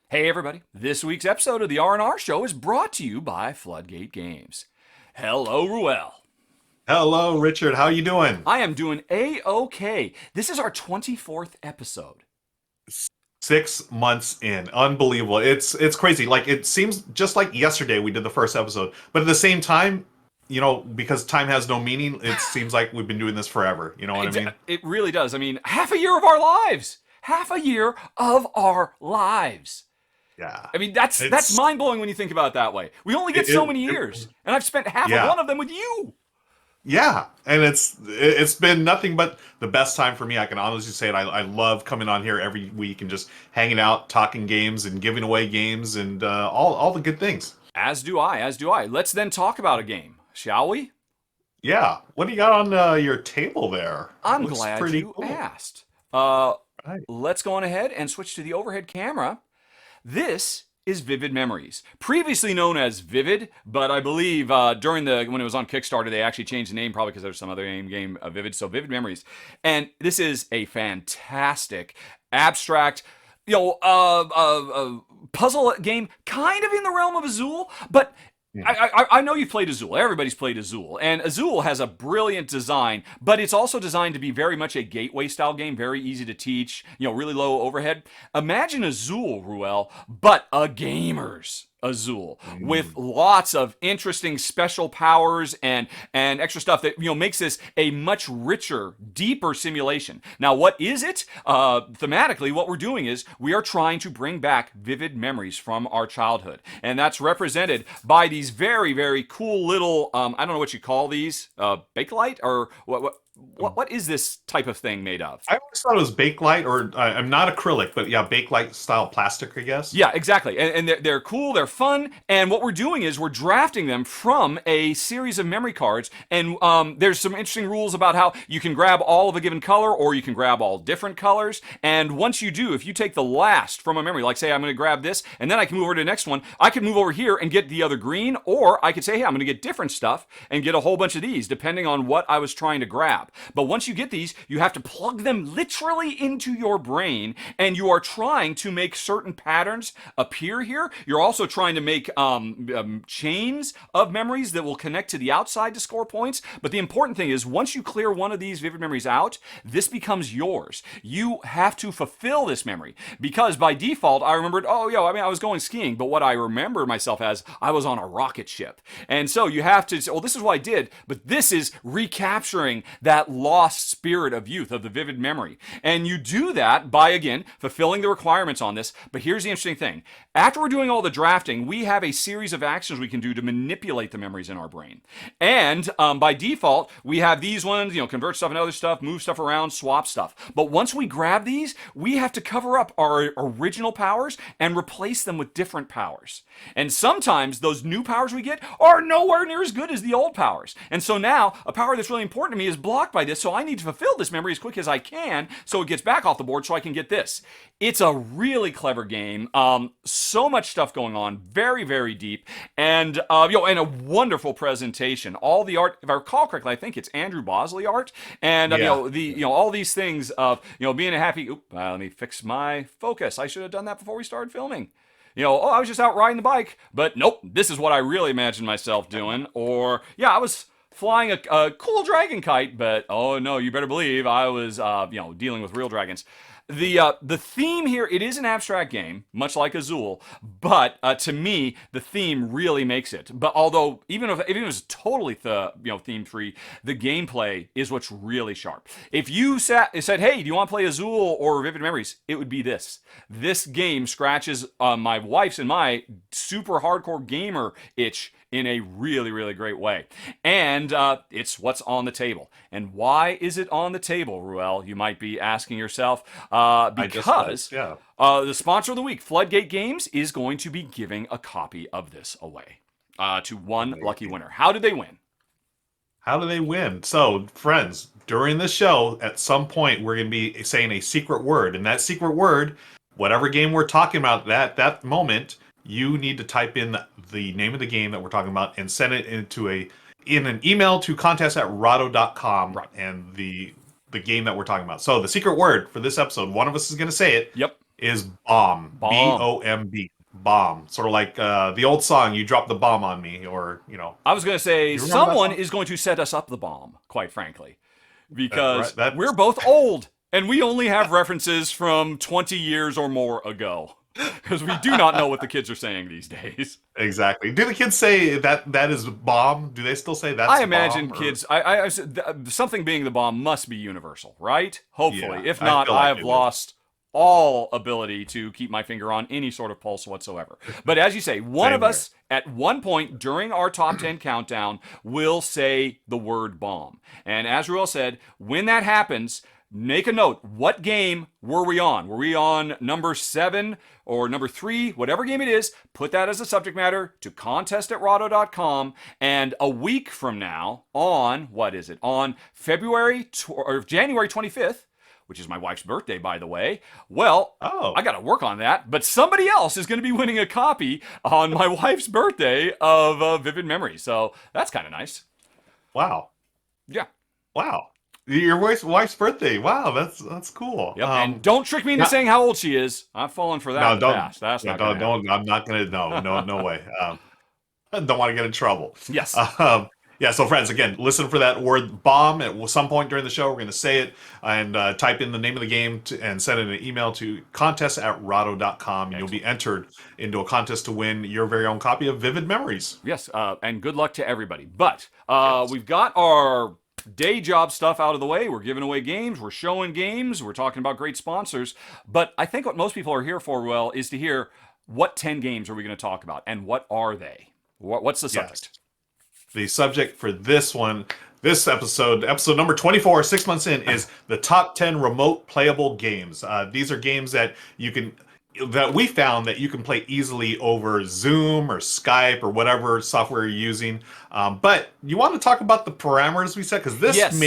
Hey everybody, this week's episode of the R&R Show is brought to you by Floodgate Games. Hello, Ruel. Hello, Richard. How you doing? I am doing A-OK. This is our 24th episode. 6 months in. Unbelievable. It's crazy. Like it seems just like yesterday we did the first episode, but at the same time, because time has no meaning, it seems like we've been doing this forever. You know what I mean? It really does. I mean, half a year of our lives. Half a year of our lives. Yeah. I mean, that's mind-blowing when you think about it that way. We only get so many years, and I've spent half of one of them with you. Yeah, and it's been nothing but the best time for me. I can honestly say it. I love coming on here every week and just hanging out, talking games, and giving away games, and all the good things. As do I. As do I. Let's then talk about a game, shall we? Yeah. What do you got on your table there? I'm glad you asked. Right. Let's go on ahead and switch to the overhead camera. This is Vivid Memories, previously known as Vivid, but I believe when it was on Kickstarter, they actually changed the name, probably because there's some other game Vivid. So Vivid Memories, and this is a fantastic abstract, puzzle game, kind of in the realm of Azul, but. I know you've played Azul. Everybody's played Azul. And Azul has a brilliant design, but it's also designed to be very much a gateway style game, very easy to teach, really low overhead. Imagine Azul, Ruel, but a gamer's Azul with lots of interesting special powers and extra stuff that makes this a much richer, deeper simulation. Now, what is it? Thematically, what we're doing is we are trying to bring back vivid memories from our childhood, and that's represented by these very, very cool little I don't know what you call these, bakelite or what is this type of thing made of? I always thought it was Bakelite, or I'm not acrylic, but yeah, Bakelite style plastic, I guess. Yeah, exactly. And they're cool, they're fun, and what we're doing is we're drafting them from a series of memory cards, and there's some interesting rules about how you can grab all of a given color, or you can grab all different colors, and once you do, if you take the last from a memory, like say I'm going to grab this, and then I can move over to the next one, I can move over here and get the other green, or I could say, hey, I'm going to get different stuff and get a whole bunch of these, depending on what I was trying to grab. But once you get these, you have to plug them literally into your brain, and you are trying to make certain patterns appear here. You're also trying to make chains of memories that will connect to the outside to score points. But the important thing is, once you clear one of these vivid memories out, this becomes yours. You have to fulfill this memory, because by default, I remembered, I was going skiing, but what I remember myself as, I was on a rocket ship. And so you have to say, well, this is what I did, but this is recapturing that lost spirit of youth, of the vivid memory. And you do that by, again, fulfilling the requirements on this. But here's the interesting thing. After we're doing all the drafting, we have a series of actions we can do to manipulate the memories in our brain. And by default, we have these ones, convert stuff and other stuff, move stuff around, swap stuff. But once we grab these, we have to cover up our original powers and replace them with different powers. And sometimes those new powers we get are nowhere near as good as the old powers. And so now, a power that's really important to me is blocked by this, so I need to fulfill this memory as quick as I can so it gets back off the board so I can get this. It's a really clever game. So much stuff going on, very, very deep, and and a wonderful presentation. All the art, if I recall correctly, I think it's Andrew Bosley art, and all these things of being a happy. Let me fix my focus. I should have done that before we started filming. I was just out riding the bike, but nope, this is what I really imagined myself doing. Or I was flying a cool dragon kite, but oh no, you better believe I was dealing with real dragons. The theme here, it is an abstract game, much like Azul, but to me, the theme really makes it. But although, even if it was totally theme free, the gameplay is what's really sharp. If you said, hey, do you want to play Azul or Vivid Memories? It would be this. This game scratches my wife's and my super hardcore gamer itch in a really, really great way. And it's what's on the table. And why is it on the table, Ruel? You might be asking yourself. Because the sponsor of the week, Floodgate Games, is going to be giving a copy of this away to one lucky winner. How did they win? How do they win? So, friends, during the show, at some point, we're going to be saying a secret word. And that secret word, whatever game we're talking about at that moment, you need to type in the name of the game that we're talking about and send it in an email to contest@rahdo.com, right, and the game that we're talking about. So the secret word for this episode, one of us is going to say it. Yep. is bomb. Bomb. B-O-M-B. Bomb. Sort of like the old song, "You Dropped the Bomb on Me," or I was going to say you remember that someone song? is going to set us up the bomb, quite frankly, because Right. That we're both old and we only have references from 20 years or more ago. Because we do not know what the kids are saying these days. exactly. Do the kids say that is bomb? Do they still say that's I imagine bomb? kids, something being the bomb must be universal, right? Hopefully. Yeah, If I not, feel I like have it is. lost all ability to keep my finger on any sort of pulse whatsoever. But as you say, one Same of here. us at one point during our top 10 countdown will say the word bomb. And as Ruel said, when that happens, make a note. What game were we on? Were we on number 7 or number 3? Whatever game it is, put that as a subject matter to contest@rahdo.com. And a week from now, on, what is it? On January 25th, which is my wife's birthday, by the way. Well, Oh, I got to work on that, but somebody else is going to be winning a copy on my wife's birthday of Vivid Memory. So that's kind of nice. wow. Yeah. Wow. Your wife's birthday. Wow, that's cool. Yep. And don't trick me into now- saying how old she is. I've fallen for that no, in the don't. past. That's Yeah, not going to happen. don't. I'm not gonna. No way. I don't want to get in trouble. Yes. Yeah. So, friends, again, listen for that word "bomb" at some point during the show. We're going to say it and type in the name of the game and send in an email to contest@rahdo.com. And you'll be entered into a contest to win your very own copy of Vivid Memories. Yes. And good luck to everybody. But Yes. we've got our day job stuff out of the way. We're giving away games. We're showing games. We're talking about great sponsors. But I think what most people are here for, Will, is to hear what 10 games are we going to talk about and what are they? What's the subject? Yes. The subject for this one, this episode number 24, 6 months in, is the top 10 remote playable games. These are games that we found that you can play easily over Zoom or Skype or whatever software you're using. But you want to talk about the parameters we set, because Yes.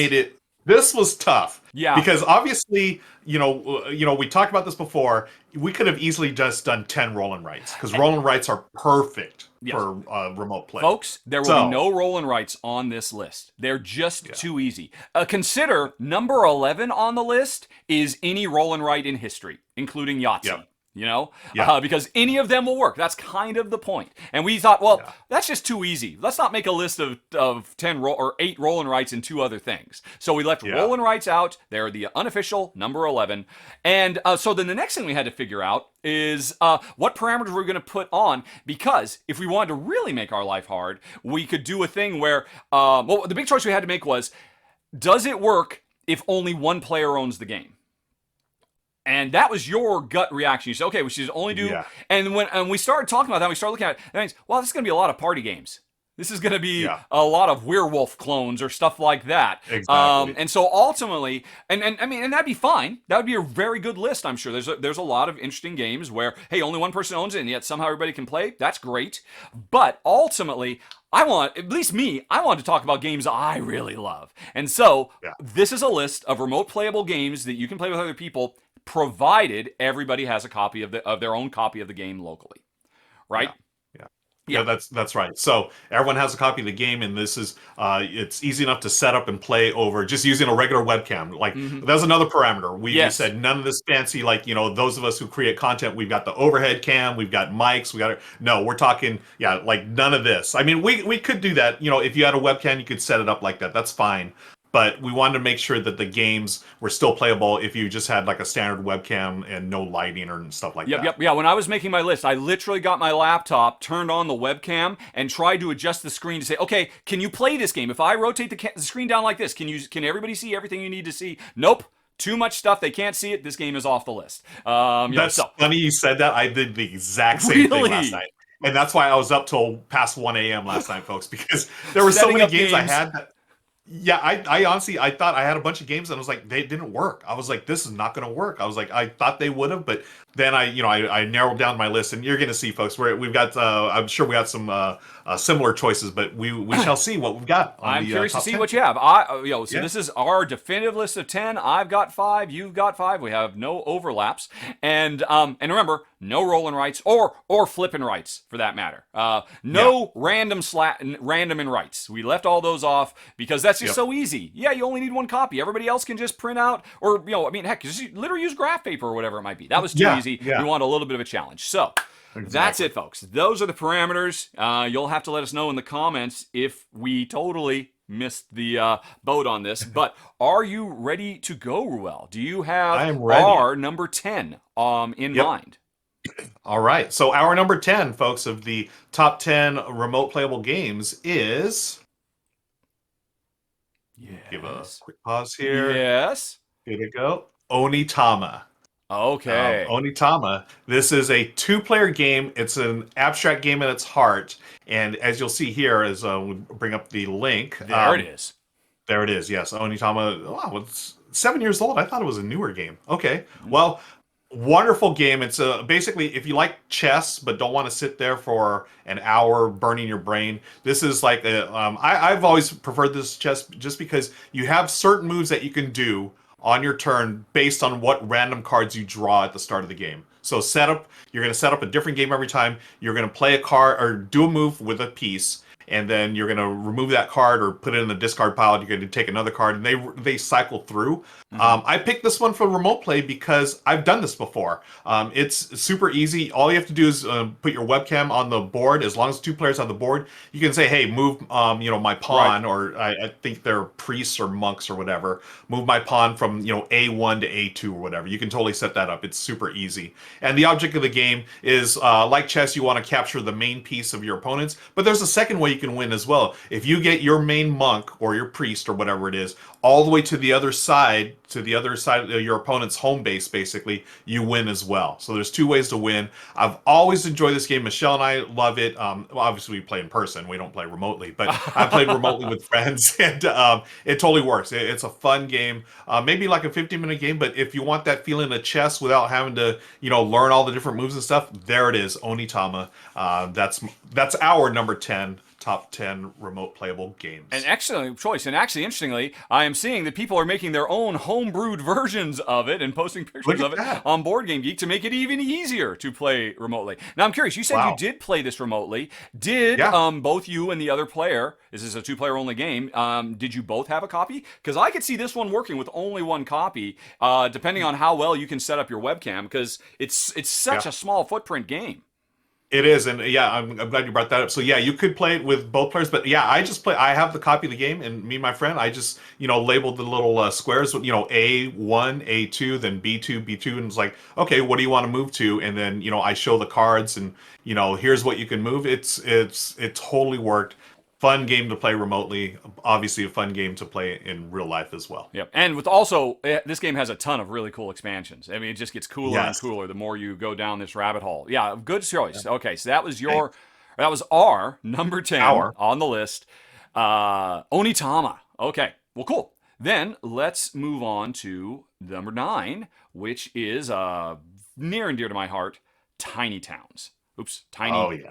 this was tough. Yeah. Because obviously, we talked about this before. We could have easily just done 10 roll and writes, because roll and writes are perfect Yes. for remote play. Folks, there will be no roll and writes on this list. They're just too easy. Consider number 11 on the list is any roll and write in history, including Yahtzee. Yep. Because any of them will work. That's kind of the point. And we thought, well, that's just too easy. Let's not make a list of 10 or 8 roll and writes and 2 other things. So we left roll and writes out. They're the unofficial number 11. And so then the next thing we had to figure out is what parameters we're going to put on, because if we wanted to really make our life hard, we could do a thing where, the big choice we had to make was, does it work if only one player owns the game? And that was your gut reaction. You said, okay, we should only do. Yeah. And when we started talking about that, we started looking at it, and well, this is going to be a lot of party games. This is going to be a lot of werewolf clones or stuff like that. Exactly. And so ultimately, and that'd be fine. That would be a very good list, I'm sure. There's a lot of interesting games where, hey, only one person owns it, and yet somehow everybody can play. That's great. But ultimately, I want to talk about games I really love. And so this is a list of remote playable games that you can play with other people, provided everybody has a copy of their own copy of the game locally, right? Yeah, that's right. So everyone has a copy of the game, and this is it's easy enough to set up and play over just using a regular webcam. Like that's another parameter. We said none of this fancy, like those of us who create content, we've got the overhead cam, we've got mics, we're talking like none of this. I mean, we could do that. If you had a webcam, you could set it up like that. That's fine. But we wanted to make sure that the games were still playable if you just had like a standard webcam and no lighting or stuff like that. Yeah, when I was making my list, I literally got my laptop, turned on the webcam, and tried to adjust the screen to say, okay, can you play this game? If I rotate the screen down like this, can everybody see everything you need to see? Nope. Too much stuff. They can't see it. This game is off the list. That's funny you said that. I did the exact same thing last night. And that's why I was up till past 1 a.m. last night, folks, because there were so many games I had that... Yeah, I honestly, I thought I had a bunch of games and I was like, they didn't work. I was like, this is not going to work. I was like, I thought they would have, but then I narrowed down my list, and you're going to see, folks, we've got, I'm sure we got some similar choices, but we shall see what we've got. I'm curious to see 10. what you have. This is our definitive list of 10. I've got 5. You've got 5. We have no overlaps. And remember, no rolling rights, or flipping rights for that matter. No random and rights. We left all those off because that's just so easy. Yeah, you only need one copy. Everybody else can just print out, or heck, just literally use graph paper or whatever it might be. That was too easy. We want a little bit of a challenge. So that's it, folks. Those are the parameters. You'll have to let us know in the comments if we totally missed the boat on this. But are you ready to go, Ruel? Do you have our number 10 in mind? All right. So our number 10, folks, of the top 10 remote playable games is... Give a quick pause here. Yes. Here we go. Onitama. Okay. Onitama. This is a 2-player game. It's an abstract game at its heart. And as you'll see here, as we bring up the link. There it is. There it is, yes. Onitama, wow, it's 7 years old. I thought it was a newer game. Okay. Well, wonderful game. It's basically, if you like chess but don't want to sit there for an hour burning your brain, this is like I've always preferred this chess just because you have certain moves that you can do on your turn based on what random cards you draw at the start of the game. So you're going to set up a different game every time. You're going to play a card or do a move with a piece, and then you're going to remove that card or put it in the discard pile. You're going to take another card, and they cycle through. I picked this one for remote play because I've done this before. It's super easy. All you have to do is put your webcam on the board. As long as 2 players on the board, you can say, "Hey, move, my pawn," or I think they're priests or monks or whatever. Move my pawn from A1 to A2 or whatever. You can totally set that up. It's super easy. And the object of the game is like chess. You want to capture the main piece of your opponents, but there's a second way you can win as well. If you get your main monk or your priest or whatever it is all the way to the other side of your opponent's home base, basically, you win as well. So there's 2 ways to win. I've always enjoyed this game. Michelle and I love it. Obviously, we play in person. We don't play remotely, but I played remotely with friends, and it totally works. It's a fun game. Maybe like a 15-minute game, but if you want that feeling of chess without having to, learn all the different moves and stuff, there it is, Onitama. That's our number 10. Top 10 remote playable games. An excellent choice. And actually, interestingly, I am seeing that people are making their own homebrewed versions of it and posting pictures of it on Board Game Geek to make it even easier to play remotely. Now, I'm curious. You said you did play this remotely. Did both you and the other player, this is a 2-player only game, did you both have a copy? Because I could see this one working with only one copy, depending on how well you can set up your webcam, because it's such a small footprint game. It is, and I'm glad you brought that up. So you could play it with both players, but I have the copy of the game, and me and my friend, I just labeled the little squares with A1, A2, then B2, B2, and it's like, okay, what do you want to move to? And then I show the cards, and here's what you can move. It totally worked. Fun game to play remotely. Obviously, a fun game to play in real life as well. Yep, and with also this game has a ton of really cool expansions. I mean, it just gets cooler and cooler the more you go down this rabbit hole. Yeah, good choice. Yeah. Okay, so that was our number 10 on the list. Onitama. Okay, well, cool. Then let's move on to number 9, which is near and dear to my heart, Tiny Towns. Oops, tiny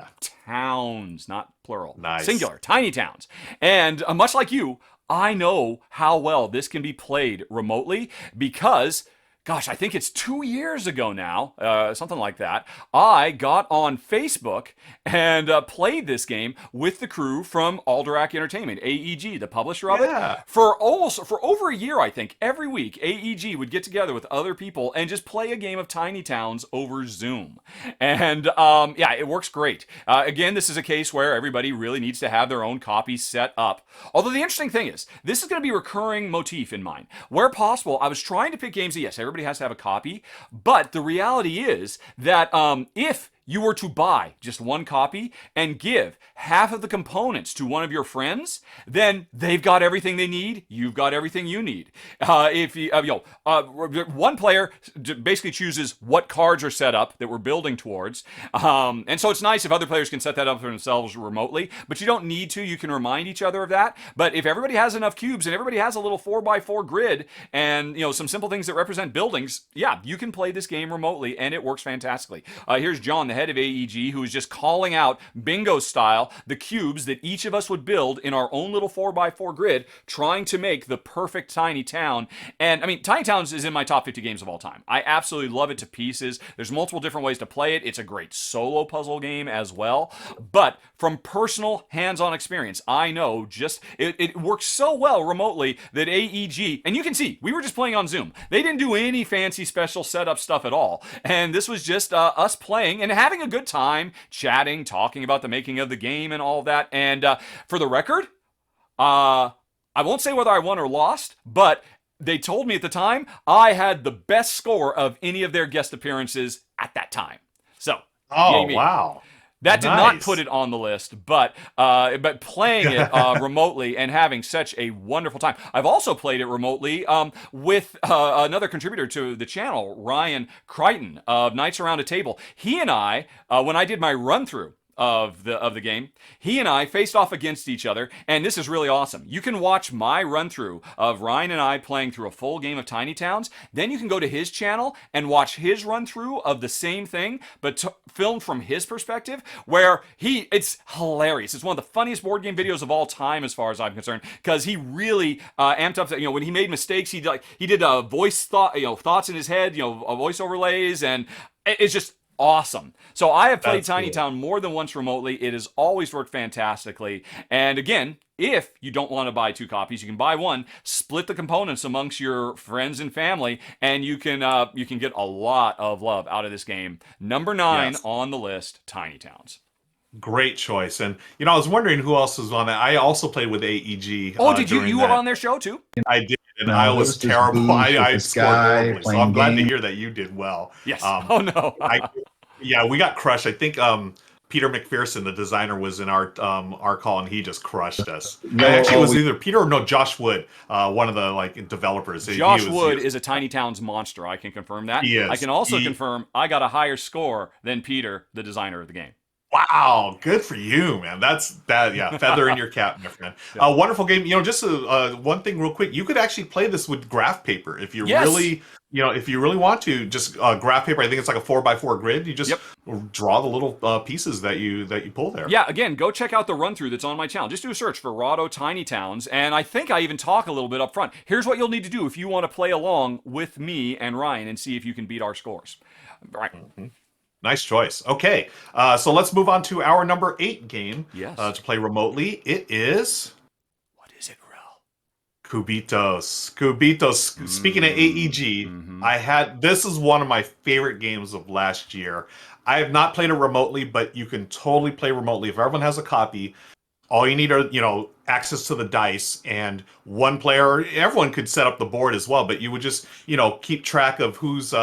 towns, not plural. Nice. Singular, tiny towns. And much like you, I know how well this can be played remotely because, gosh, I think it's 2 years ago now, something like that, I got on Facebook and played this game with the crew from Alderac Entertainment, AEG, the publisher of it. For over a year, I think, every week, AEG would get together with other people and just play a game of Tiny Towns over Zoom. And it works great. Again, this is a case where everybody really needs to have their own copy set up. Although the interesting thing is, this is going to be a recurring motif in mine. Where possible, I was trying to pick games that, yes, everybody has to have a copy, but the reality is that if you were to buy just one copy and give half of the components to one of your friends, then they've got everything they need. You've got everything you need. If one player basically chooses what cards are set up that we're building towards, and so it's nice if other players can set that up for themselves remotely. But you don't need to. You can remind each other of that. But if everybody has enough cubes and everybody has a little 4x4 grid and some simple things that represent buildings, you can play this game remotely and it works fantastically. Here's John, the head of AEG, who was just calling out bingo style the cubes that each of us would build in our own little 4x4 grid, trying to make the perfect tiny town. And I mean, Tiny Towns is in my top 50 games of all time. I absolutely love it to pieces. There's multiple different ways to play it. It's a great solo puzzle game as well. But from personal hands-on experience, I know just it works so well remotely that AEG, and you can see, we were just playing on Zoom. They didn't do any fancy special setup stuff at all. And this was just us playing and having a good time, chatting, talking about the making of the game and all of that. And for the record, I won't say whether I won or lost, but they told me at the time I had the best score of any of their guest appearances at that time. So, oh, wow. That did not put it on the list, but playing it remotely and having such a wonderful time. I've also played it remotely with another contributor to the channel, Ryan Crichton of Nights Around a Table. He and I, when I did my run-through of the game, he and I faced off against each other, and this is really awesome. You can watch my run-through of Ryan and I playing through a full game of Tiny Towns. Then you can go to his channel and watch his run-through of the same thing, but filmed from his perspective, where it's hilarious. It's one of the funniest board game videos of all time, as far as I'm concerned, because he really amped up. When he made mistakes, he did thoughts in his head, voice overlays, and it's just awesome. So I have played Tiny Town more than once remotely. It has always worked fantastically. And again, if you don't want to buy 2 copies, you can buy one, split the components amongst your friends and family, and you can get a lot of love out of this game. Number 9 on the list, Tiny Towns. Great choice. And, I was wondering who else was on that. I also played with AEG. Oh, did you? You were on their show, too? I did, and I was terrible. I scored horribly, so I'm glad to hear that you did well. Yes. Oh, no. We got crushed. I think Peter McPherson, the designer, was in our call, and he just crushed us. Actually, it was either Peter or Josh Wood, one of the developers. Josh Wood is a Tiny Towns monster. I can confirm that. He is. I can also confirm I got a higher score than Peter, the designer of the game. Wow, good for you, man. Feather in your cap, my friend. Wonderful game. Just one thing real quick. You could actually play this with graph paper if you really, if you really want to. Just graph paper. I think it's like a 4x4 grid. You just draw the little pieces that you pull there. Yeah, again, go check out the run-through that's on my channel. Just do a search for Rahdo Tiny Towns, and I think I even talk a little bit up front. Here's what you'll need to do if you want to play along with me and Ryan and see if you can beat our scores. All right. Mm-hmm. Nice choice. Okay, so let's move on to our number 8 game to play remotely. It is... What is it, Rel? Cubitos. Cubitos. Speaking of AEG, this is one of my favorite games of last year. I have not played it remotely, but you can totally play remotely. If everyone has a copy, all you need are, access to the dice, and one player, everyone could set up the board as well, but you would just, keep track of who's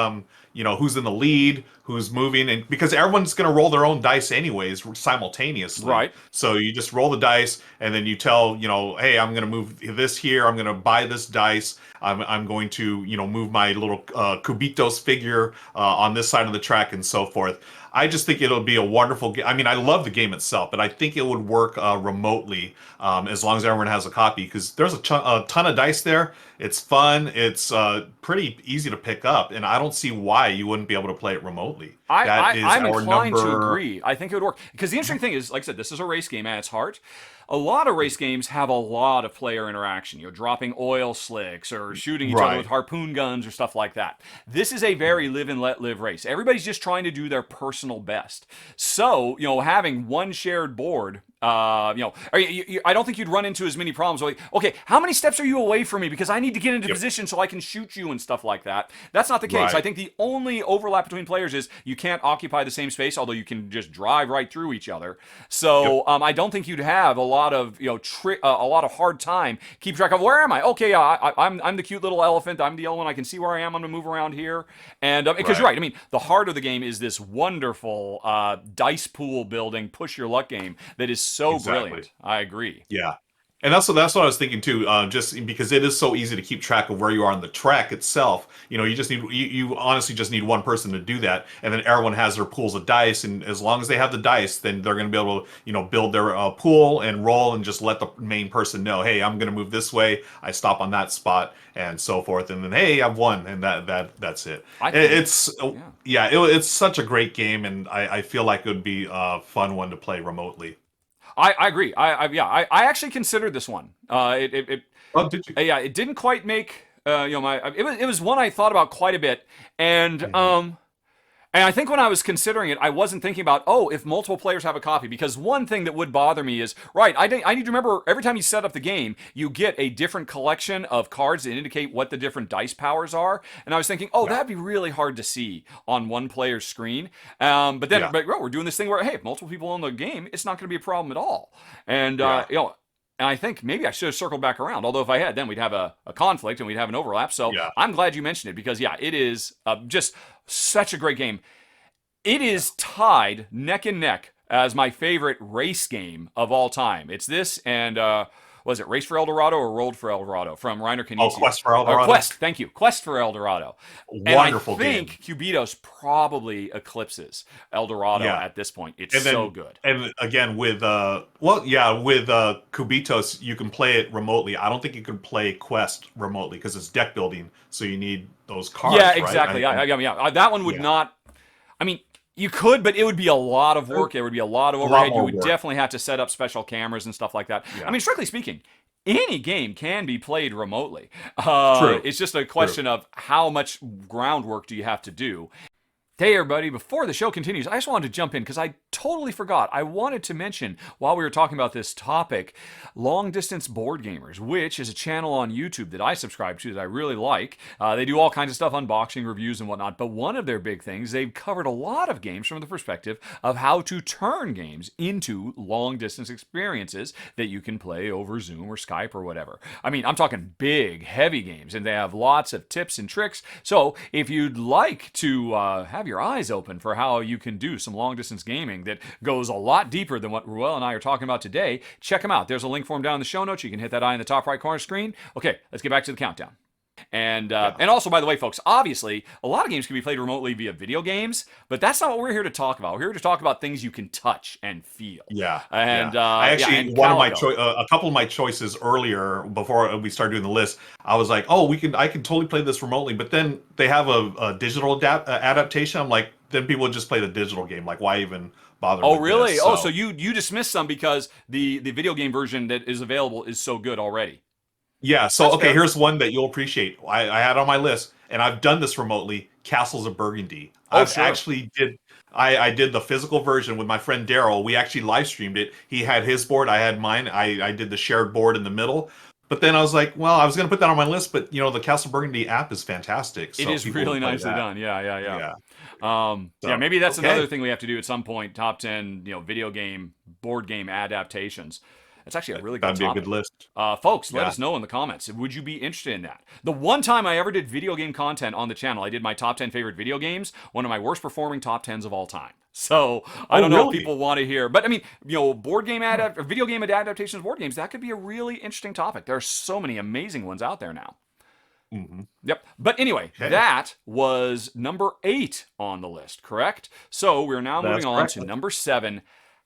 who's in the lead, who's moving, and because everyone's going to roll their own dice anyways simultaneously. Right. So you just roll the dice, and then you tell, hey, I'm going to move this here. I'm going to buy this dice. I'm going to, move my little Cubitos figure on this side of the track, and so forth. I just think it'll be a wonderful game. I mean, I love the game itself, but I think it would work remotely as long as everyone has a copy, because there's a ton of dice there. It's fun. It's pretty easy to pick up, and I don't see why you wouldn't be able to play it remotely. I'm inclined to agree. I think it would work. Because the interesting thing is, like I said, this is a race game at its heart. A lot of race games have a lot of player interaction, dropping oil slicks or shooting each other with harpoon guns or stuff like that. This is a very live and let live race. Everybody's just trying to do their personal best. So, having one shared board, I don't think you'd run into as many problems. Like, okay, how many steps are you away from me? Because I need to get into position so I can shoot you and stuff like that. That's not the case. I think the only overlap between players is you can't occupy the same space, although you can just drive right through each other. So I don't think you'd have a lot of a lot of hard time keep track of where am I. Okay, I'm the cute little elephant. I'm the yellow one. I can see where I am. I'm gonna move around here. And because you're right. I mean, the heart of the game is this wonderful dice pool building, push your luck game that is so brilliant. I agree. Yeah. And that's what I was thinking too. Just because it is so easy to keep track of where you are on the track itself. You just you honestly just need one person to do that, and then everyone has their pools of dice. And as long as they have the dice, then they're going to be able to build their pool and roll, and just let the main person know, hey, I'm going to move this way. I stop on that spot, and so forth. And then hey, I've won, and that's it. I think, It's yeah. yeah, it's such a great game, and I feel like it would be a fun one to play remotely. I agree. I actually considered this one. Oh, did you? Yeah, it didn't quite make my. It was one I thought about quite a bit, and Mhm. and I think when I was considering it, I wasn't thinking about, oh, if multiple players have a copy. Because one thing that would bother me is, right, I need to remember every time you set up the game, you get a different collection of cards that indicate what the different dice powers are. And I was thinking, oh, Yeah, that'd be really hard to see on one player's screen. But then yeah, we're doing this thing where, hey, if multiple people in the game, it's not going to be a problem at all. And, yeah, and I think maybe I should have circled back around. Although if I had, then we'd have a conflict and we'd have an overlap. So yeah, I'm glad you mentioned it because, yeah, it is just such a great game. It yeah. is tied neck and neck as my favorite race game of all time. It's this and was it Race for El Dorado or Rolled for El Dorado from Reiner Oh, Knizia? Quest for Or Eldorado. Quest, thank you. Quest for El Dorado. And I Wonderful game. think Cubitos probably eclipses El Dorado Yeah. at this point. It's And so then good. and again with well, yeah, with Cubitos you can play it remotely. I don't think you can play Quest remotely because it's deck building, so you need those Yeah, cards, right? exactly. That one would Yeah. not. I mean, you could, but it would be a lot of work. It would be a lot of A lot overhead. You more would work. definitely have to set up special cameras and stuff like that. I Yeah. mean, strictly speaking, any game can be played remotely. True. It's just a True. question of how much groundwork do you have to do. Hey, everybody, before the show continues, I just wanted to jump in because I totally forgot. I wanted to mention, while we were talking about this topic, Long Distance Board Gamers, which is a channel on YouTube that I subscribe to that I really like. They do all kinds of stuff, unboxing, reviews, and whatnot. But one of their big things, they've covered a lot of games from the perspective of how to turn games into long distance experiences that you can play over Zoom or Skype or whatever. I mean, I'm talking big, heavy games, and they have lots of tips and tricks. So if you'd like to have your eyes open for how you can do some long distance gaming that goes a lot deeper than what Ruel and I are talking about today, check them out. There's a link for them down in the show notes. You can hit that eye in the top right corner screen. Okay, let's get back to the countdown. Yeah. And also, by the way, folks, obviously, a lot of games can be played remotely via video games, but that's not what we're here to talk about. We're here to talk about things you can touch and feel. Yeah. And Yeah. I actually and one of my Calico. a couple of my choices earlier before we started doing the list, I was like, "Oh, I can totally play this remotely." But then they have a digital adaptation. I'm like, then people would just play the digital game. Like, why even bother Oh, with really? this? Oh, so So, you dismissed some because the video game version that is available is so good already. yeah, so That's okay, fair. here's one that you'll appreciate. I had on my list, and I've done this remotely. Castles of Burgundy. Oh, I've sure. actually did. I did the physical version with my friend Daryl. We actually live streamed it. He had his board, I had mine. I did the shared board in the middle. But then I was like, well, I was gonna put that on my list, but the Castle Burgundy app is fantastic, It so is people really would play nicely that. done. Yeah. Yeah. Yeah, So maybe that's another okay, thing we have to do at some point. Top 10, video game, board game adaptations. It's actually a really good that'd be a good topic. list. Folks, let Yeah. us know in the comments. Would you be interested in that? The one time I ever did video game content on the channel, I did my top 10 favorite video games, one of my worst performing top 10s of all time. So I Oh, don't know if really? people want to hear, but I mean, board game Huh. or video game adaptations of board games, that could be a really interesting topic. There are so many amazing ones out there now. Hmm. Yep. But anyway, Okay, that was number 8 on the list, correct? So we're now moving that's on correct. to number 7,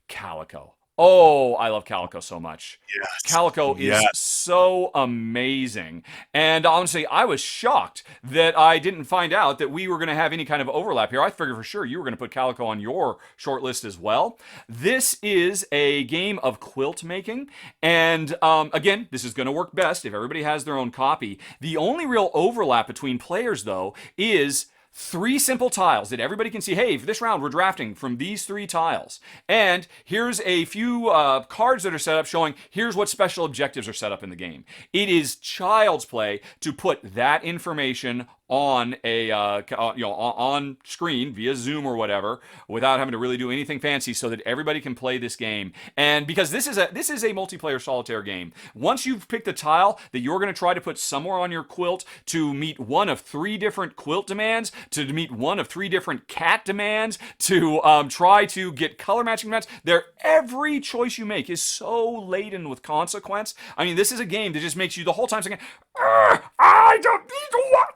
Calico. Oh, I love Calico so much. Yes. Calico is Yes. so amazing. And honestly, I was shocked that I didn't find out that we were going to have any kind of overlap here. I figured for sure you were going to put Calico on your short list as well. This is a game of quilt making. And again, this is going to work best if everybody has their own copy. The only real overlap between players, though, is 3 simple tiles that everybody can see. Hey, for this round, we're drafting from these 3 tiles. And here's a few cards that are set up showing here's what special objectives are set up in the game. It is child's play to put that information on a on screen via Zoom or whatever without having to really do anything fancy, so that everybody can play this game. And because this is a multiplayer solitaire game, once you've picked a tile that you're going to try to put somewhere on your quilt to meet one of 3 different quilt demands, to meet one of 3 different cat demands, to try to get color matching demands, every choice you make is so laden with consequence. I mean, this is a game that just makes you the whole time saying, I don't need to walk.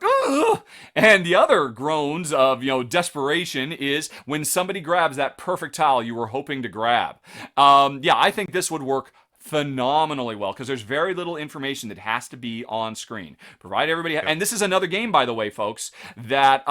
And the other groans of desperation is when somebody grabs that perfect tile you were hoping to grab. I think this would work phenomenally well because there's very little information that has to be on screen. Provide everybody, and this is another game, by the way, folks, that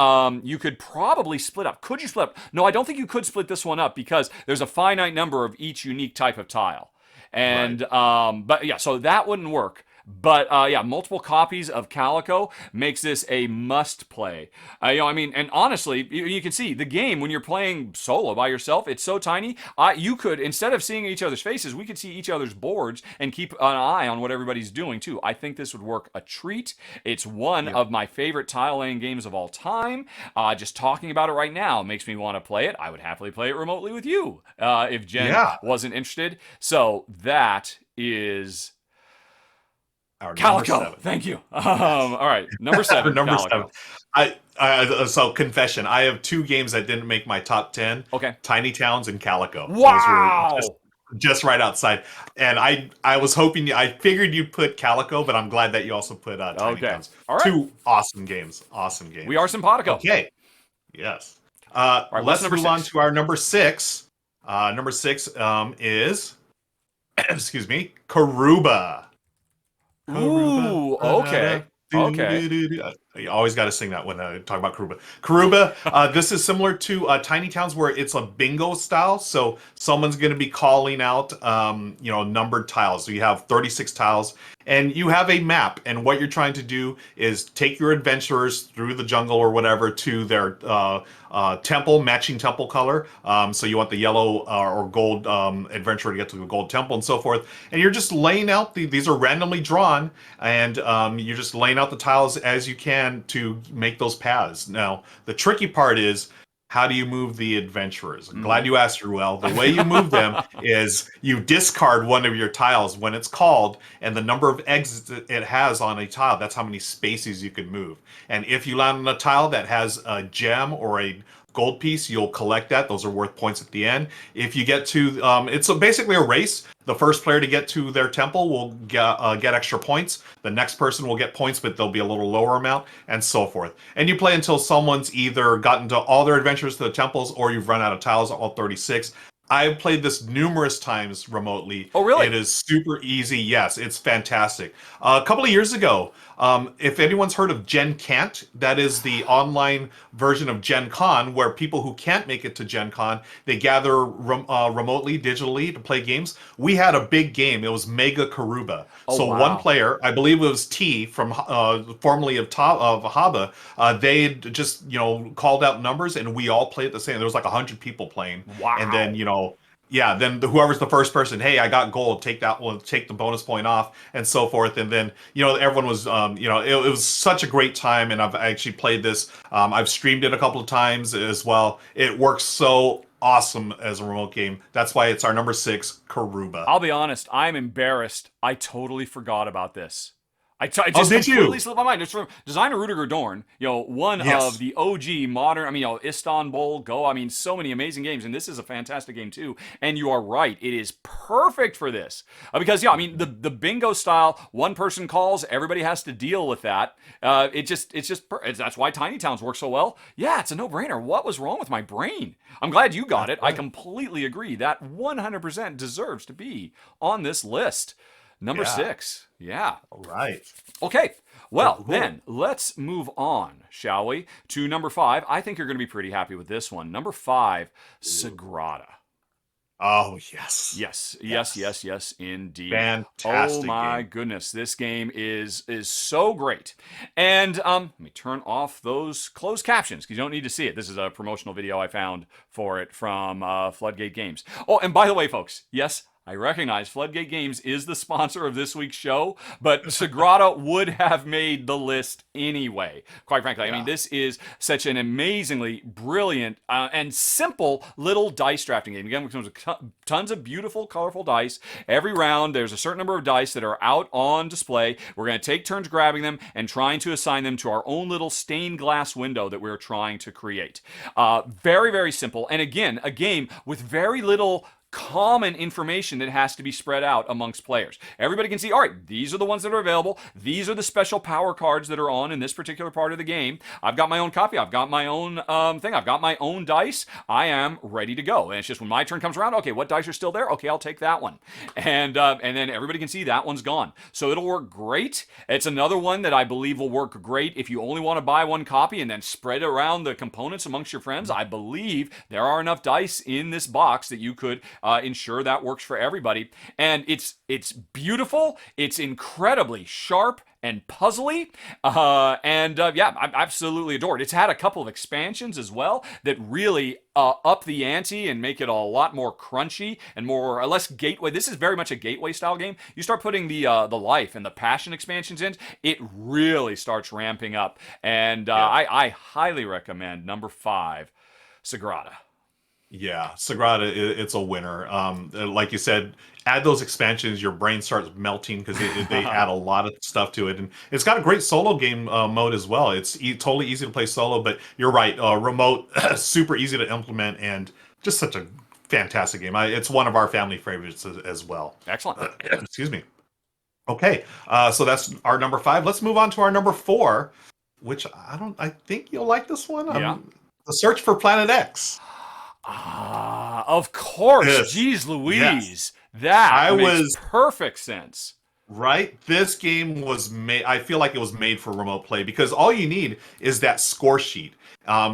you could probably split up. Could you split up? No, I don't think you could split this one up because there's a finite number of each unique type of tile. And but yeah, so that wouldn't work. But multiple copies of Calico makes this a must play. And honestly, you can see the game when you're playing solo by yourself, it's so tiny. You could, instead of seeing each other's faces, we could see each other's boards and keep an eye on what everybody's doing too. I think this would work a treat. It's one of my favorite tile laying games of all time. Just talking about it right now makes me want to play it. I would happily play it remotely with you if Jen wasn't interested. So that is Calico. Thank you. All right, number 7. Number Calico. 7. So confession, I have 2 games that didn't make my top 10. Okay. Tiny Towns and Calico. Wow. Those were just right outside. And I was hoping, I figured you'd put Calico, but I'm glad that you also put Tiny Towns. All right. 2 awesome games. Awesome games. We are simpatico. Okay. Yes. Right, let's move on to our number 6. Number 6 is, excuse me, Karuba. Ooh, okay. You always got to sing that when I talk about Karuba. Karuba, this is similar to Tiny Towns where it's a bingo style. So someone's going to be calling out, numbered tiles. So you have 36 tiles and you have a map. And what you're trying to do is take your adventurers through the jungle or whatever to their matching temple color. So you want the yellow or gold adventurer to get to the gold temple and so forth. And you're just laying out, these are randomly drawn, and you're just laying out the tiles as you can to make those paths. Now, the tricky part is, how do you move the adventurers? I'm glad you asked, Ruel. The way you move them is you discard one of your tiles when it's called, and the number of exits it has on a tile, that's how many spaces you can move. And if you land on a tile that has a gem or a gold piece, you'll collect that. Those are worth points at the end. If you get to, it's basically a race. The first player to get to their temple will get extra points. The next person will get points, but they'll be a little lower amount, and so forth. And you play until someone's either gotten to all their adventures to the temples or you've run out of tiles, all 36. I've played this numerous times remotely. Oh, really? It is super easy. Yes, it's fantastic. A couple of years ago, if anyone's heard of Gen Can't, that is the online version of Gen Con, where people who can't make it to Gen Con, they gather remotely, digitally to play games. We had a big game. It was Mega Karuba. One player, I believe it was T from formerly of Haba, they just called out numbers and we all played the same. There was like 100 people playing. Wow. And then then whoever's the first person, hey, I got gold, take that one, take the bonus point off, and so forth. And then, everyone was, it was such a great time. And I've actually played this. I've streamed it a couple of times as well. It works so awesome as a remote game. That's why it's our number 6, Karuba. I'll be honest, I'm embarrassed. I totally forgot about this. It just did completely you? slipped my mind. It's from designer Rudiger Dorn, one of the OG modern, Istanbul, Go, so many amazing games, and this is a fantastic game too. And you are right, it is perfect for this. Because, the bingo style, one person calls, everybody has to deal with that. That's why Tiny Towns work so well. Yeah, it's a no-brainer. What was wrong with my brain? I'm glad you got it. I completely agree. That 100% deserves to be on this list. Number 6. Yeah. All right. Okay. Well, then let's move on, shall we? To number 5. I think you're going to be pretty happy with this one. Number 5, Sagrada. Oh, yes. Yes, indeed. Fantastic. Oh my goodness, this game is so great. And let me turn off those closed captions because you don't need to see it. This is a promotional video I found for it from Floodgate Games. Oh, and by the way, folks, yes, I recognize Floodgate Games is the sponsor of this week's show, but Sagrada would have made the list anyway. Quite frankly, I mean, this is such an amazingly brilliant and simple little dice drafting game. Again, it comes with tons of beautiful, colorful dice. Every round, there's a certain number of dice that are out on display. We're going to take turns grabbing them and trying to assign them to our own little stained glass window that we're trying to create. Very, very simple. And again, a game with very little common information that has to be spread out amongst players. Everybody can see, all right, these are the ones that are available. These are the special power cards that are on in this particular part of the game. I've got my own copy. I've got my own thing. I've got my own dice. I am ready to go. And it's just when my turn comes around, okay, what dice are still there? Okay, I'll take that one. And then everybody can see that one's gone. So it'll work great. It's another one that I believe will work great if you only want to buy one copy and then spread around the components amongst your friends. I believe there are enough dice in this box that you could ensure that works for everybody. And it's beautiful. It's incredibly sharp and puzzly. Yeah, I absolutely adore it. It's had a couple of expansions as well that really up the ante and make it a lot more crunchy and more or less gateway. This is very much a gateway style game. You start putting the life and the passion expansions in, it really starts ramping up. And I highly recommend number 5, Sagrada. Yeah, Sagrada, it's a winner. Like you said, add those expansions, your brain starts melting because they add a lot of stuff to it. And it's got a great solo game mode as well. It's totally easy to play solo, but you're right, remote, super easy to implement, and just such a fantastic game. It's one of our family favorites as well. Excellent. Excuse me. Okay, so that's our number 5. Let's move on to our number 4, which I think you'll like this one. Yeah. The Search for Planet X. Of course. Yes. Jeez Louise. Yes. That makes perfect sense. Right? This game was made, I feel like it was made for remote play because all you need is that score sheet.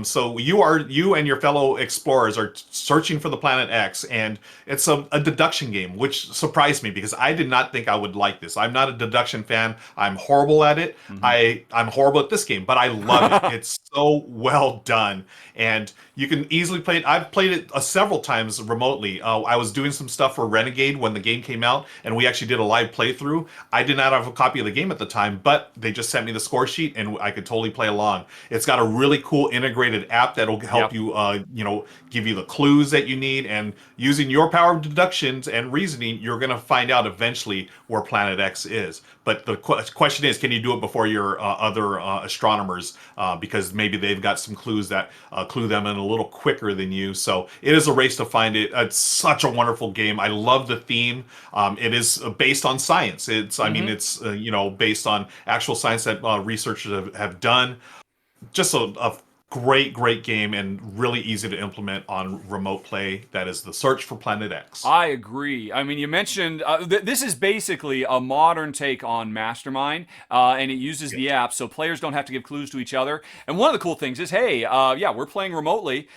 So you and your fellow explorers are searching for the planet X, and it's a deduction game, which surprised me because I did not think I would like this. I'm not a deduction fan. I'm horrible at it. Mm-hmm. I'm horrible at this game, but I love it. It's so well done, and you can easily play it. I've played it several times remotely. I was doing some stuff for Renegade when the game came out, and we actually did a live playthrough. I did not have a copy of the game at the time, but they just sent me the score sheet, and I could totally play along. It's got a really cool integrated app that'll help you, give you the clues that you need, and using your power of deductions and reasoning, you're going to find out eventually where Planet X is. But the question is, can you do it before your other astronomers? Because maybe they've got some clues that clue them in a little quicker than you. So it is a race to find it. It's such a wonderful game. I love the theme. It is based on science. I mean, it's based on actual science that researchers have done. Just a great game and really easy to implement on remote play. That is The Search for Planet X. I agree. I mean, you mentioned this is basically a modern take on Mastermind, and it uses the app so players don't have to give clues to each other. And one of the cool things is, hey, we're playing remotely.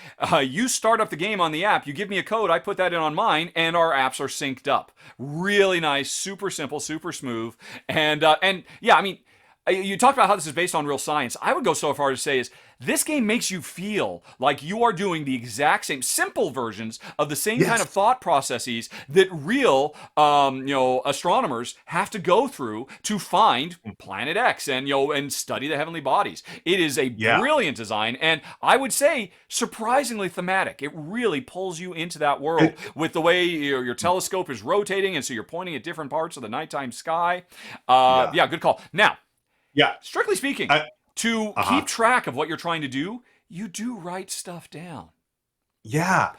You start up the game on the app, you give me a code, I put that in on mine, and our apps are synced up. Really nice, super simple, super smooth. And yeah, I mean, you talked about how this is based on real science. I would go so far as to say is this game makes you feel like you are doing the exact same simple versions of the same kind of thought processes that real astronomers have to go through to find Planet X and study the heavenly bodies. It is a brilliant design, and I would say surprisingly thematic. It really pulls you into that world with the way your telescope is rotating, and so you're pointing at different parts of the nighttime sky. Good call. Now, strictly speaking, to keep track of what you're trying to do, you do write stuff down. Yeah,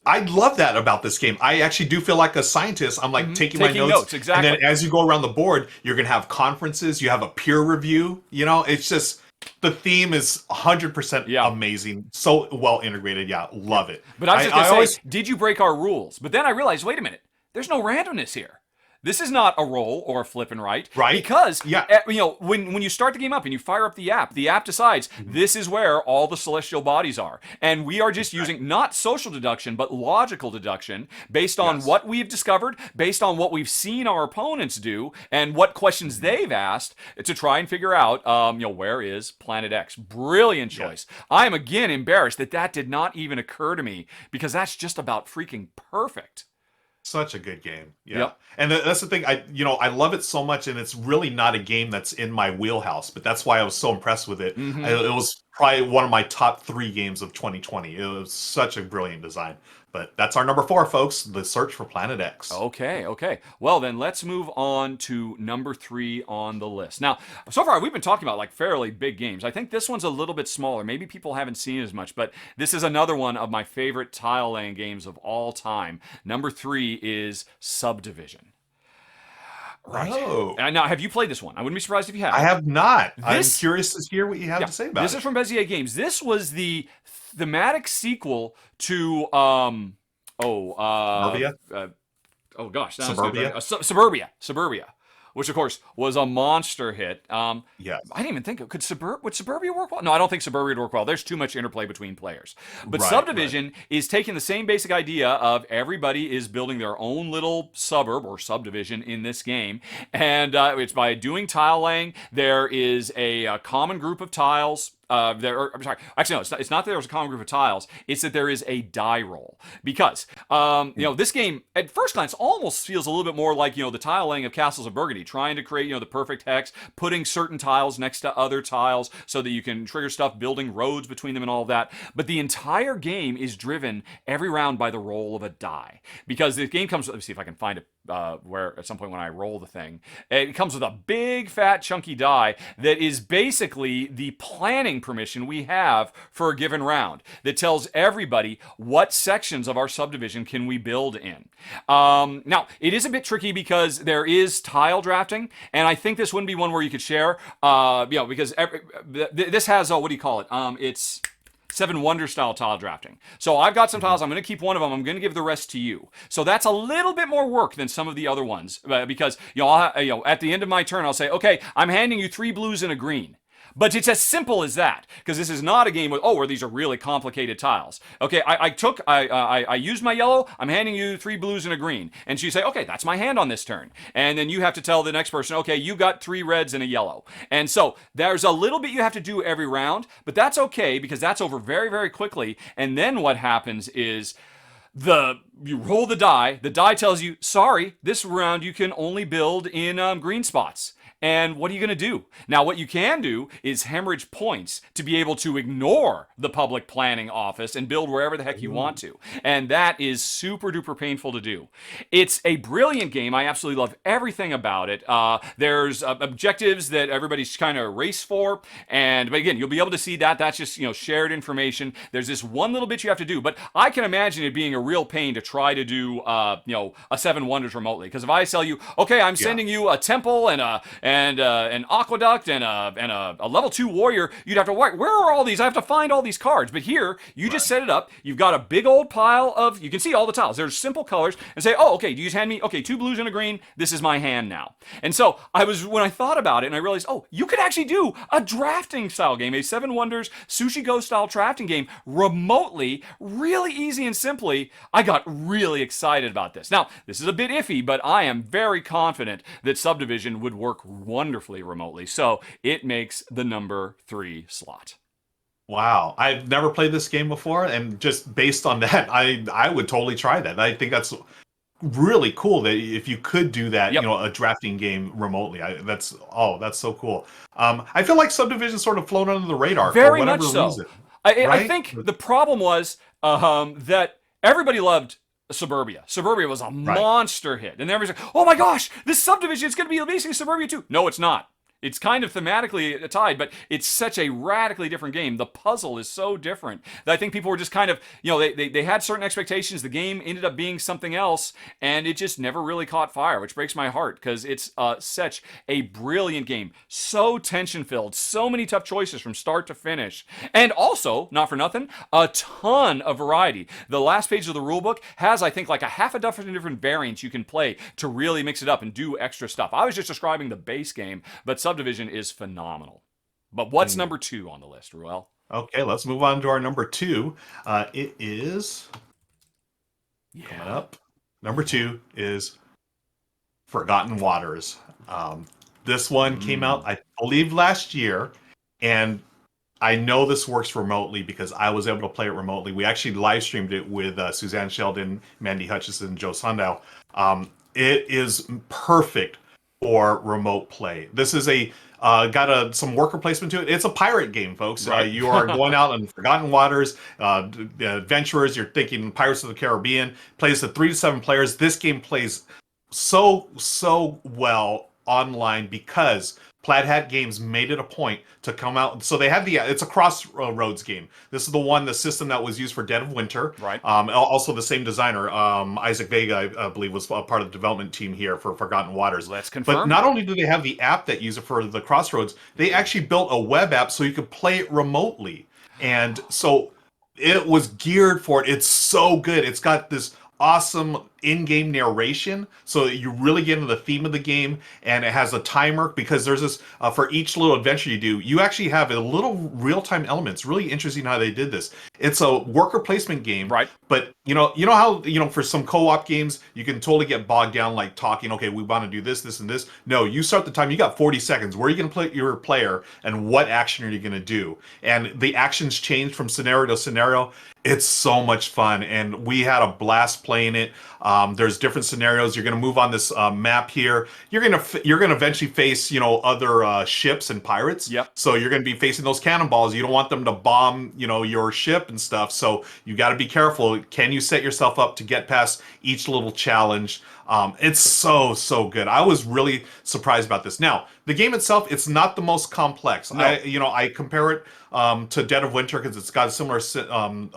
I love that about this game. I actually do feel like a scientist. I'm like taking my notes. Exactly. And then as you go around the board, you're going to have conferences. You have a peer review. It's just, the theme is 100% amazing. So well integrated. Yeah, love it. But I was just going to say, did you break our rules? But then I realized, wait a minute, there's no randomness here. This is not a roll or a flip and right. Right. Because, when you start the game up and you fire up the app decides this is where all the celestial bodies are. And we are just using not social deduction, but logical deduction based on what we've discovered, based on what we've seen our opponents do, and what questions they've asked to try and figure out, where is Planet X. Brilliant choice. I am, again, embarrassed that did not even occur to me because that's just about freaking perfect. Such a good game. Yeah. Yep. And that's the thing. I love it so much, and it's really not a game that's in my wheelhouse, but that's why I was so impressed with it. Mm-hmm. It was probably one of my top 3 games of 2020. It was such a brilliant design. But that's our number 4, folks. The Search for Planet X. Okay, okay. Well, then let's move on to number 3 on the list. Now, so far we've been talking about like fairly big games. I think this one's a little bit smaller. Maybe people haven't seen it as much, but this is another one of my favorite tile laying games of all time. Number 3 is Subdivision. Right. Oh. Now, have you played this one? I wouldn't be surprised if you have. I have not. I'm This- curious to hear what you have to say about This it. is from Bezier Games. This was the thematic sequel to Suburbia? oh gosh, Suburbia? Suburbia, which of course was a monster hit. Yes. I didn't even think it would Suburbia work well? No, I don't think Suburbia would work well. There's too much interplay between players. But Right, Subdivision is taking the same basic idea of everybody is building their own little suburb or subdivision in this game, and it's by doing tile laying. There is a common group of tiles. I'm sorry. Actually, no. It's not that there's a common group of tiles. It's that there is a die roll because this game at first glance almost feels a little bit more like the tile laying of Castles of Burgundy, trying to create the perfect hex, putting certain tiles next to other tiles so that you can trigger stuff, building roads between them, and all of that. But the entire game is driven every round by the roll of a die because the game comes. Let me see if I can find it. Where at some point when I roll the thing, it comes with a big fat chunky die that is basically the planning permission we have for a given round that tells everybody what sections of our subdivision can we build in. Now it is a bit tricky because there is tile drafting, and I think this wouldn't be one where you could share, because this has what do you call it? It's Seven Wonder style tile drafting. So I've got some tiles. I'm going to keep one of them. I'm going to give the rest to you. So that's a little bit more work than some of the other ones because at the end of my turn I'll say, okay, I'm handing you 3 blues and a green. But it's as simple as that, because this is not a game with, where these are really complicated tiles. Okay, I used my yellow, I'm handing you 3 blues and a green. And so you say, okay, that's my hand on this turn. And then you have to tell the next person, okay, you got 3 reds and a yellow. And so there's a little bit you have to do every round, but that's okay, because that's over very, very quickly. And then what happens is you roll the die tells you, sorry, this round you can only build in green spots. And what are you going to do? Now, what you can do is hemorrhage points to be able to ignore the public planning office and build wherever the heck you want to. And that is super duper painful to do. It's a brilliant game. I absolutely love everything about it. There's objectives that everybody's kind of race for. But again, you'll be able to see that. That's just, shared information. There's this one little bit you have to do. But I can imagine it being a real pain to try to do, a 7 Wonders remotely. Because if I tell you, okay, I'm sending you a temple and an aqueduct and a level 2 warrior, you'd have to where are all these? I have to find all these cards. But here, you just set it up. You've got a big old pile of, you can see all the tiles. There's simple colors, and say, oh, okay, do you just hand me, okay, 2 blues and a green. This is my hand now. And so when I thought about it, and I realized, you could actually do a drafting style game, a 7 Wonders Sushi Go style drafting game remotely, really easy and simply. I got really excited about this. Now, this is a bit iffy, but I am very confident that Subdivision would work wonderfully remotely. So it makes the number 3 slot. Wow, I've never played this game before, and just based on that, I would totally try that. I think that's really cool that if you could do that, a drafting game remotely. That's so cool. I feel like Subdivision sort of flown under the radar Very for whatever much so. reason. I think the problem was that everybody loved Suburbia. Suburbia was a monster hit. And everybody's like, oh my gosh, this Subdivision is going to be basically Suburbia 2. No, it's not. It's kind of thematically tied, but it's such a radically different game. The puzzle is so different that I think people were just kind of, they had certain expectations. The game ended up being something else, and it just never really caught fire, which breaks my heart because it's such a brilliant game. So tension-filled, so many tough choices from start to finish. And also, not for nothing, a ton of variety. The last page of the rulebook has, I think, like a half a dozen different variants you can play to really mix it up and do extra stuff. I was just describing the base game, but Subdivision is phenomenal. But what's number 2 on the list, Ruel? Okay, let's move on to our number 2. It is coming up. Number 2 is Forgotten Waters. This one came out, I believe, last year, and I know this works remotely because I was able to play it remotely. We actually live streamed it with Suzanne Sheldon, Mandy Hutchison, and Joe Sundow. It is perfect for remote play. This is got some worker placement to it. It's a pirate game, folks. Right. You are going out on forgotten waters, adventurers. You're thinking Pirates of the Caribbean. Plays to 3 to 7 players. This game plays so well online because Plaid Hat Games made it a point to come out. So they have it's a Crossroads game. This is the system that was used for Dead of Winter. Right. Also the same designer, Isaac Vega, I believe, was a part of the development team here for Forgotten Waters. Let's confirm. But not only do they have the app that uses it for the Crossroads, they actually built a web app so you could play it remotely. And so it was geared for it. It's so good. It's got this awesome in-game narration, so you really get into the theme of the game, and it has a timer because there's this for each little adventure you do, you actually have a little real-time element. It's really interesting how they did this. It's a worker placement game, right? But you know how for some co-op games you can totally get bogged down like talking. Okay, we want to do this, and this. No, you start the time. You got 40 seconds. Where are you going to put your player, and what action are you going to do? And the actions change from scenario to scenario. It's so much fun, and we had a blast playing it. There's different scenarios. You're going to move on this map here. You're going to eventually face other ships and pirates. Yep. So you're going to be facing those cannonballs. You don't want them to bomb your ship and stuff. So you got to be careful. Can you set yourself up to get past each little challenge? It's so good. I was really surprised about this. Now the game itself, it's not the most complex. No. I compare it to Dead of Winter because it's got a similar system.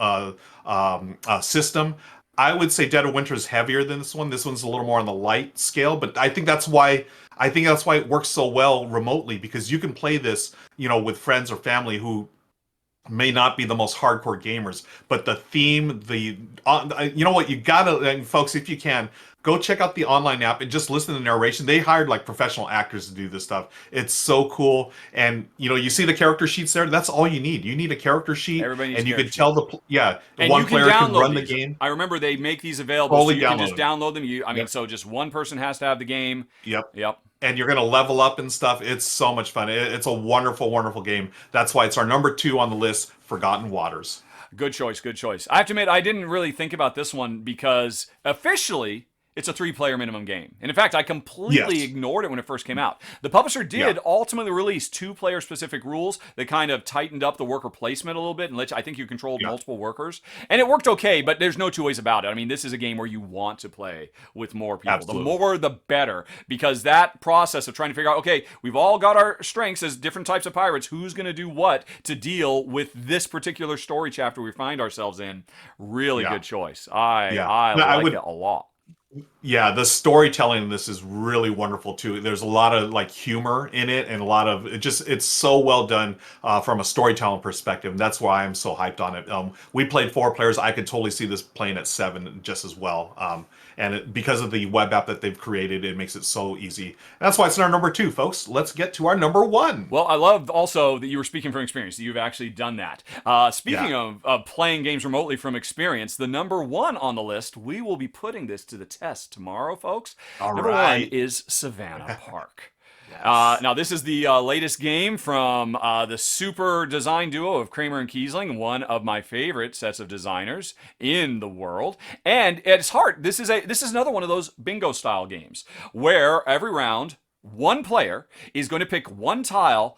I would say Dead of Winter is heavier than this one. This one's a little more on the light scale, but I think that's why it works so well remotely, because you can play this, with friends or family who may not be the most hardcore gamers, but the theme, you gotta, and folks, if you can, go check out the online app and just listen to the narration. They hired like professional actors to do this stuff. It's so cool. And you see the character sheets there. That's all you need. You need a character sheet, and you can tell and one you can player can download run these. the game. I remember they make these available, Fully so you can download just download them. So just one person has to have the game. Yep. And you're going to level up and stuff. It's so much fun. It's a wonderful, wonderful game. That's why it's our number 2 on the list, Forgotten Waters. Good choice. I have to admit, I didn't really think about this one because officially it's a 3-player minimum game. And in fact, I completely ignored it when it first came out. The publisher did ultimately release 2-player specific rules that kind of tightened up the worker placement a little bit, and I think you controlled multiple workers. And it worked okay, but there's no two ways about it. I mean, this is a game where you want to play with more people. Absolutely. The more, the better. Because that process of trying to figure out, okay, we've all got our strengths as different types of pirates. Who's going to do what to deal with this particular story chapter we find ourselves in? Really good choice. I like it a lot. Yeah, the storytelling in this is really wonderful too. There's a lot of humor in it, and a lot of it's so well done from a storytelling perspective. And that's why I'm so hyped on it. We played 4 players. I could totally see this playing at 7 just as well. Because of the web app that they've created, it makes it so easy. And that's why it's our number 2, folks. Let's get to our number 1. Well, I love also that you were speaking from experience, that you've actually done that. Speaking of playing games remotely from experience, the number 1 on the list, we will be putting this to the test tomorrow, folks. Number 1 is Savannah Park. Now, this is the latest game from the super design duo of Kramer and Kiesling, one of my favorite sets of designers in the world. And at its heart, this is another one of those bingo style games where every round, one player is going to pick one tile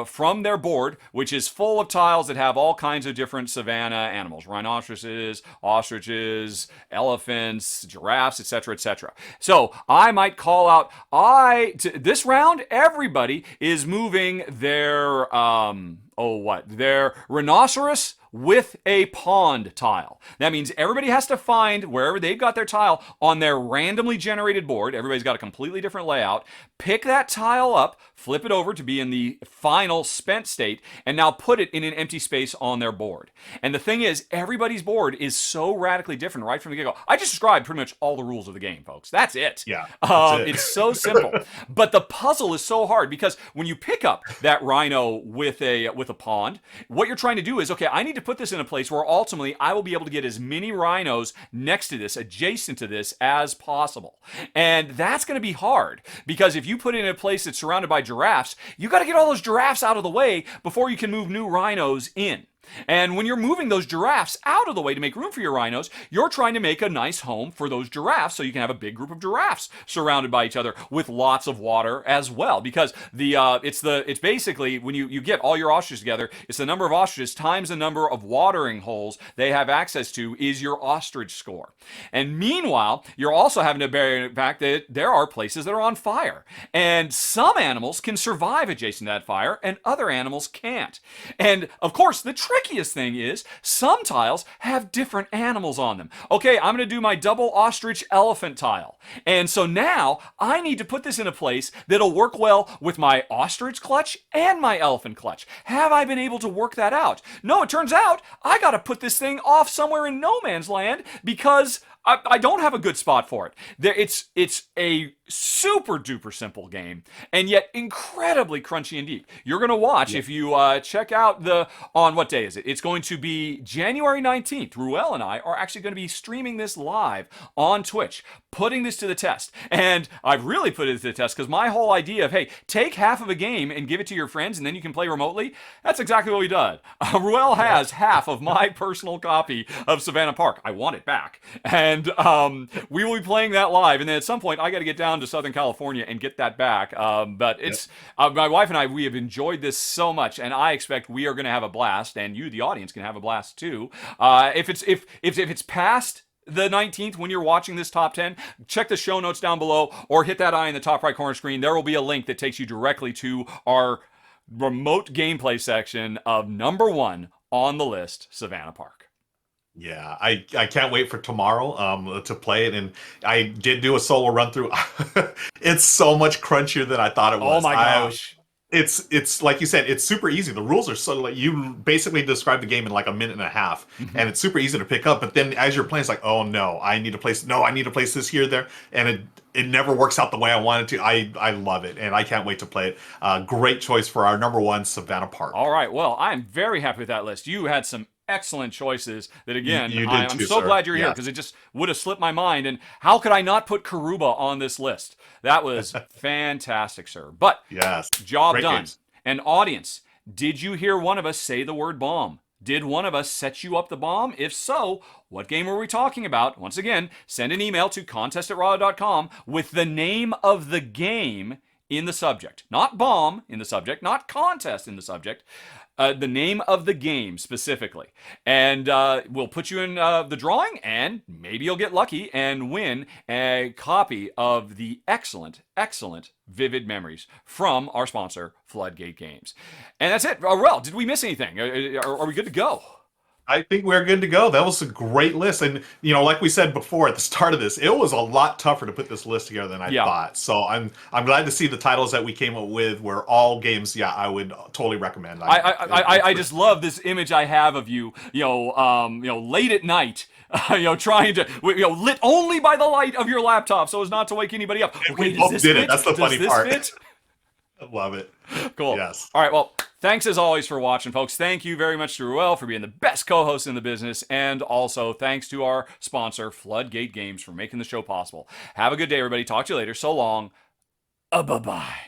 from their board, which is full of tiles that have all kinds of different savanna animals: rhinoceroses, ostriches, elephants, giraffes, etc., etc. So I might call out, this round, everybody is moving their their rhinoceros with a pond tile. That means everybody has to find wherever they've got their tile on their randomly generated board. Everybody's got a completely different layout. Pick that tile up, flip it over to be in the final spent state, and now put it in an empty space on their board. And the thing is, everybody's board is so radically different right from the get-go. I just described pretty much all the rules of the game, folks. That's it. Yeah, that's it. It's so simple. But the puzzle is so hard because when you pick up that rhino with a with a pond. What you're trying to do is, okay, I need to put this in a place where ultimately I will be able to get as many rhinos next to this, adjacent to this, as possible. And that's going to be hard, because if you put it in a place that's surrounded by giraffes, you got to get all those giraffes out of the way before you can move new rhinos in. And when you're moving those giraffes out of the way to make room for your rhinos, you're trying to make a nice home for those giraffes so you can have a big group of giraffes surrounded by each other with lots of water as well. Because it's basically, when you get all your ostriches together, it's the number of ostriches times the number of watering holes they have access to is your ostrich score. And meanwhile, you're also having to bear in fact that there are places that are on fire. And some animals can survive adjacent to that fire and other animals can't. And of course, the trickiest thing is some tiles have different animals on them. Okay, I'm going to do my double ostrich elephant tile. And so now I need to put this in a place that'll work well with my ostrich clutch and my elephant clutch. Have I been able to work that out? No, it turns out I got to put this thing off somewhere in no man's land because I don't have a good spot for it. It's a super duper simple game, and yet incredibly crunchy and deep. You're going to watch, if you check out on what day is it? It's going to be January 19th. Ruel and I are actually going to be streaming this live on Twitch, putting this to the test. And I've really put it to the test because my whole idea of, hey, take half of a game and give it to your friends and then you can play remotely, that's exactly what we did. Ruel has half of my personal copy of Savannah Park. I want it back. And we will be playing that live. And then at some point, I got to get down to Southern California and get that back. But it's my wife and I, we have enjoyed this so much, and I expect we are going to have a blast, and you, the audience, can have a blast too. If it's past the 19th when you're watching this top 10, check the show notes down below or hit that eye in the top right corner screen. There will be a link that takes you directly to our remote gameplay section of number 1 on the list, Savannah Park. Yeah, I can't wait for tomorrow to play it, and I did do a solo run through. It's so much crunchier than I thought it was. Oh my gosh. It's like you said, it's super easy. The rules are so, like, you basically described the game in like a minute and a half, and it's super easy to pick up. But then as you're playing, it's like, oh no, I need to place this here, there, and it never works out the way I wanted to. I love it, and I can't wait to play it. Great choice for our number 1, Savannah Park. All right, well, I'm very happy with that list. You had some excellent choices that, again, you did I'm too, so sir. glad you're here, because it just would have slipped my mind. And how could I not put Karuba on this list? That was fantastic, sir. But yes, job great done. games. And audience, did you hear one of us say the word bomb? Did one of us set you up the bomb? If so, what game were we talking about? Once again, send an email to contest@rahdo.com with the name of the game in the subject. Not bomb in the subject, not contest in the subject. The name of the game specifically. And we'll put you in the drawing, and maybe you'll get lucky and win a copy of the excellent Vivid Memories from our sponsor, Floodgate Games. And that's it. Well, did we miss anything? Are we good to go? I think we're good to go. That was a great list. And, like we said before at the start of this, it was a lot tougher to put this list together than I thought. So I'm glad to see the titles that we came up with were all games, I would totally recommend. I just love this image I have of you, late at night, trying to, lit only by the light of your laptop so as not to wake anybody up. We both did it. That's the funny part. Fit? I love it. Cool. Yes. All right. Well, thanks as always for watching, folks. Thank you very much to Ruel for being the best co-host in the business. And also thanks to our sponsor, Floodgate Games, for making the show possible. Have a good day, everybody. Talk to you later. So long. Bye-bye.